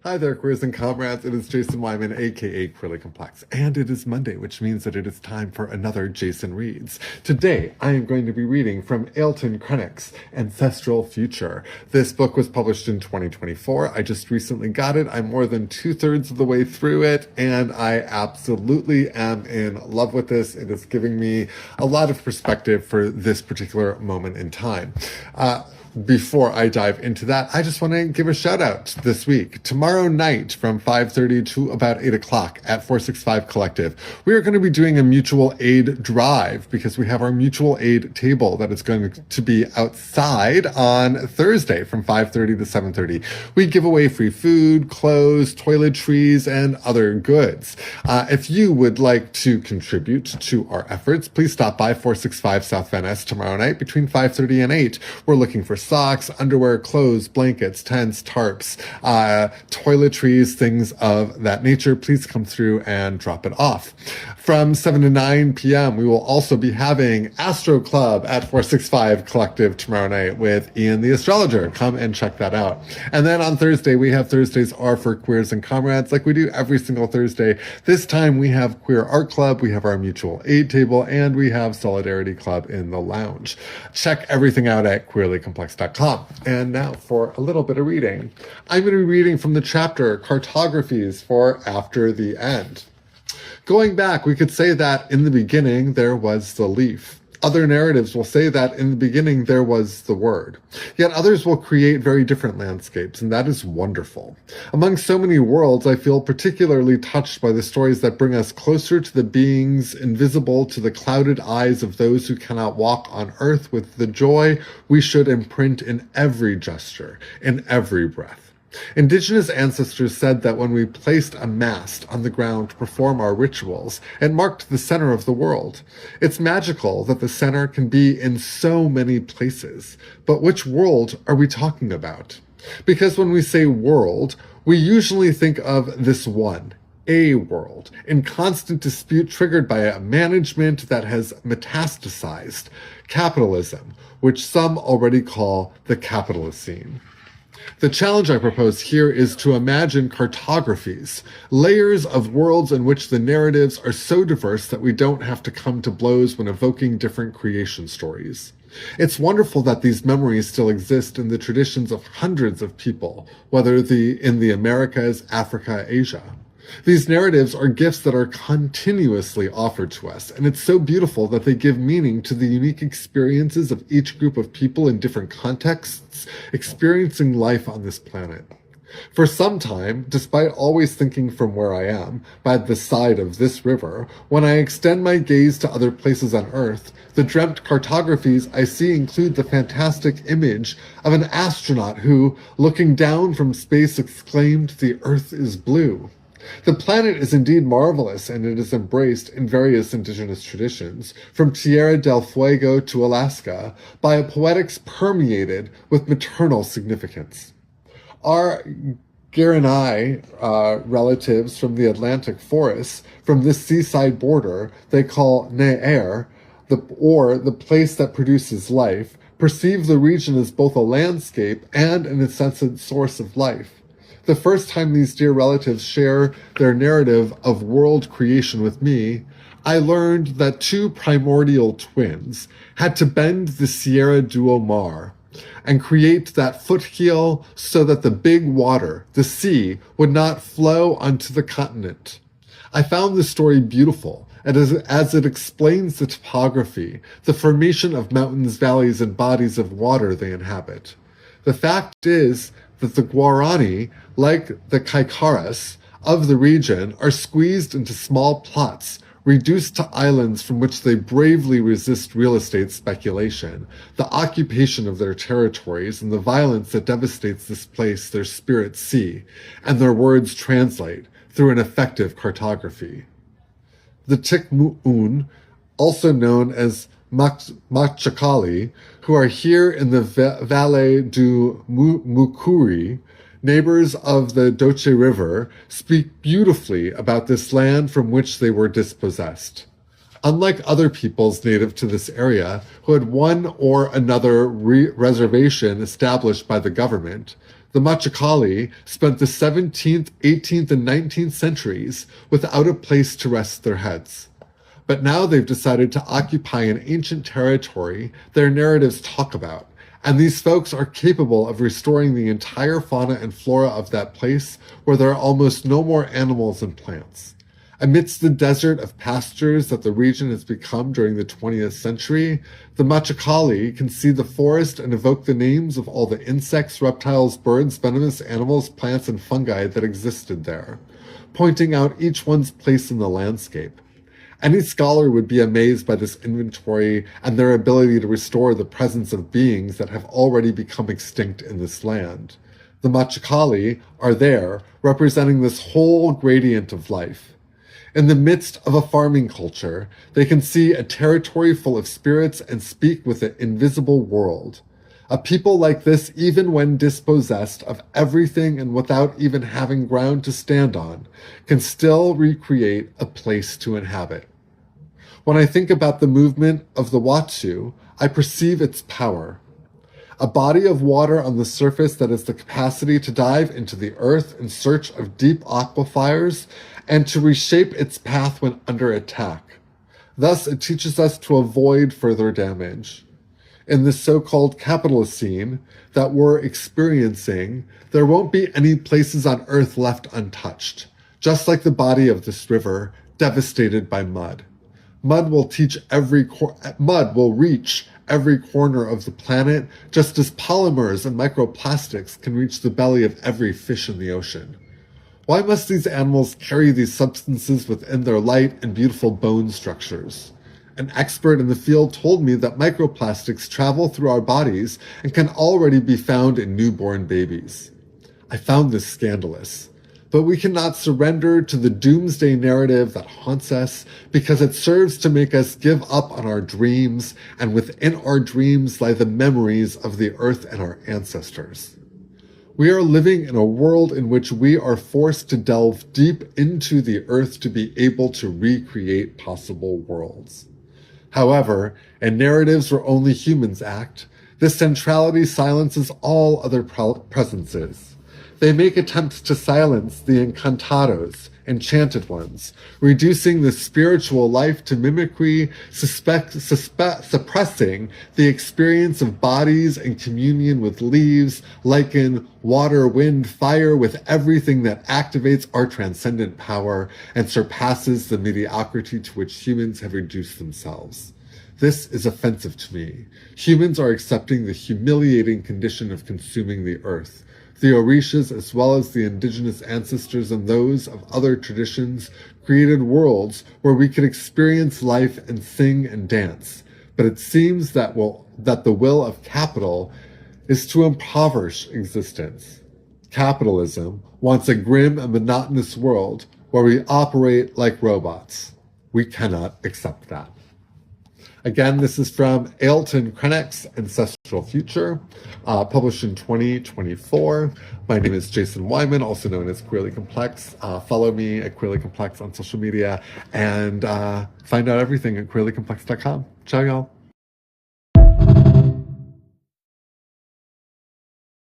Hi there, queers and comrades. It is Jason Wyman, aka Queerly Complex, and it is Monday, which means that it is time for another Jason Reads. Today, I am going to be reading from Ailton Krenak's Ancestral Future. This book was published in 2024. I just recently got it. I'm more than 2/3 of the way through it, and I absolutely am in love with this. It is giving me a lot of perspective for this particular moment in time. Before I dive into that, I just want to give a shout out this week. Tomorrow night from 5:30 to about 8 o'clock at 465 Collective, we are going to be doing a mutual aid drive because we have our mutual aid table that is going to be outside on Thursday from 5:30 to 7:30. We give away free food, clothes, toiletries, and other goods. If you would like to contribute to our efforts, please stop by 465 South Van Ness tomorrow night between 5:30 and 8. We're looking for socks, underwear, clothes, blankets, tents, tarps, toiletries, things of that nature. Please come through and drop it off. From 7 to 9 p.m., we will also be having Astro Club at 465 Collective tomorrow night with Ian the Astrologer. Come and check that out. And then on Thursday, we have Thursdays are for queers and comrades like we do every single Thursday. This time we have Queer Art Club, we have our mutual aid table, and we have Solidarity Club in the lounge. Check everything out at queerlycomplex.com. And now for a little bit of reading. I'm going to be reading from the chapter Cartographies for After the End. Going back, we could say that in the beginning there was the leaf. Other narratives will say that in the beginning there was the word. Yet others will create very different landscapes, and that is wonderful. Among so many worlds, I feel particularly touched by the stories that bring us closer to the beings invisible to the clouded eyes of those who cannot walk on earth with the joy we should imprint in every gesture, in every breath. Indigenous ancestors said that when we placed a mast on the ground to perform our rituals, it marked the center of the world. It's magical that the center can be in so many places. But which world are we talking about? Because when we say world, we usually think of this one, a world, in constant dispute triggered by a management that has metastasized capitalism, which some already call the capitalocene. The challenge I propose here is to imagine cartographies, layers of worlds in which the narratives are so diverse that we don't have to come to blows when evoking different creation stories. It's wonderful that these memories still exist in the traditions of hundreds of people, whether in the Americas, Africa, Asia. These narratives are gifts that are continuously offered to us, and it's so beautiful that they give meaning to the unique experiences of each group of people in different contexts, experiencing life on this planet. For some time, despite always thinking from where I am, by the side of this river, when I extend my gaze to other places on Earth, the dreamt cartographies I see include the fantastic image of an astronaut who, looking down from space, exclaimed, "The Earth is blue." The planet is indeed marvelous, and it is embraced in various indigenous traditions, from Tierra del Fuego to Alaska, by a poetics permeated with maternal significance. Our Guarani relatives from the Atlantic forests, from this seaside border, they call Ne'er, the place that produces life, perceive the region as both a landscape and an incessant source of life. The first time these dear relatives share their narrative of world creation with me, I learned that two primordial twins had to bend the Sierra do Omar and create that footheel so that the big water, the sea, would not flow onto the continent. I found the story beautiful, as it explains the topography, the formation of mountains, valleys, and bodies of water they inhabit. The fact is that the Guarani, like the Kaikaras of the region, are squeezed into small plots, reduced to islands from which they bravely resist real estate speculation, the occupation of their territories, and the violence that devastates this place their spirits see, and their words translate through an effective cartography. The Tikmu'un, also known as Machakali, who are here in the Valley du Mukuri, neighbors of the Doce River, speak beautifully about this land from which they were dispossessed. Unlike other peoples native to this area who had one or another reservation established by the government, The Machakali spent the 17th, 18th, and 19th centuries without a place to rest their heads. But now they've decided to occupy an ancient territory their narratives talk about, and these folks are capable of restoring the entire fauna and flora of that place where there are almost no more animals and plants. Amidst the desert of pastures that the region has become during the 20th century, the Machakali can see the forest and evoke the names of all the insects, reptiles, birds, venomous animals, plants, and fungi that existed there, pointing out each one's place in the landscape. Any scholar would be amazed by this inventory and their ability to restore the presence of beings that have already become extinct in this land. The Machakali are there, representing this whole gradient of life. In the midst of a farming culture, they can see a territory full of spirits and speak with the invisible world. A people like this, even when dispossessed of everything and without even having ground to stand on, can still recreate a place to inhabit. When I think about the movement of the Watsu, I perceive its power. A body of water on the surface that has the capacity to dive into the earth in search of deep aquifers and to reshape its path when under attack. Thus, it teaches us to avoid further damage. In this so-called capitalocene that we're experiencing, there won't be any places on earth left untouched, just like the body of this river devastated by mud. Mud will reach every corner of the planet, just as polymers and microplastics can reach the belly of every fish in the ocean. Why must these animals carry these substances within their light and beautiful bone structures? An expert in the field told me that microplastics travel through our bodies and can already be found in newborn babies. I found this scandalous. But we cannot surrender to the doomsday narrative that haunts us because it serves to make us give up on our dreams, and within our dreams lie the memories of the earth and our ancestors. We are living in a world in which we are forced to delve deep into the earth to be able to recreate possible worlds. However, in narratives where only humans act, this centrality silences all other presences. They make attempts to silence the encantados, enchanted ones, reducing the spiritual life to mimicry, suppressing the experience of bodies and communion with leaves, lichen, water, wind, fire, with everything that activates our transcendent power and surpasses the mediocrity to which humans have reduced themselves. This is offensive to me. Humans are accepting the humiliating condition of consuming the earth. The Orishas, as well as the indigenous ancestors and those of other traditions, created worlds where we could experience life and sing and dance. But it seems that the will of capital is to impoverish existence. Capitalism wants a grim and monotonous world where we operate like robots. We cannot accept that. Again, this is from Ailton Krenak's Ancestral Future, published in 2024. My name is Jason Wyman, also known as Queerly Complex. Follow me at Queerly Complex on social media and find out everything at queerlycomplex.com. Ciao, y'all.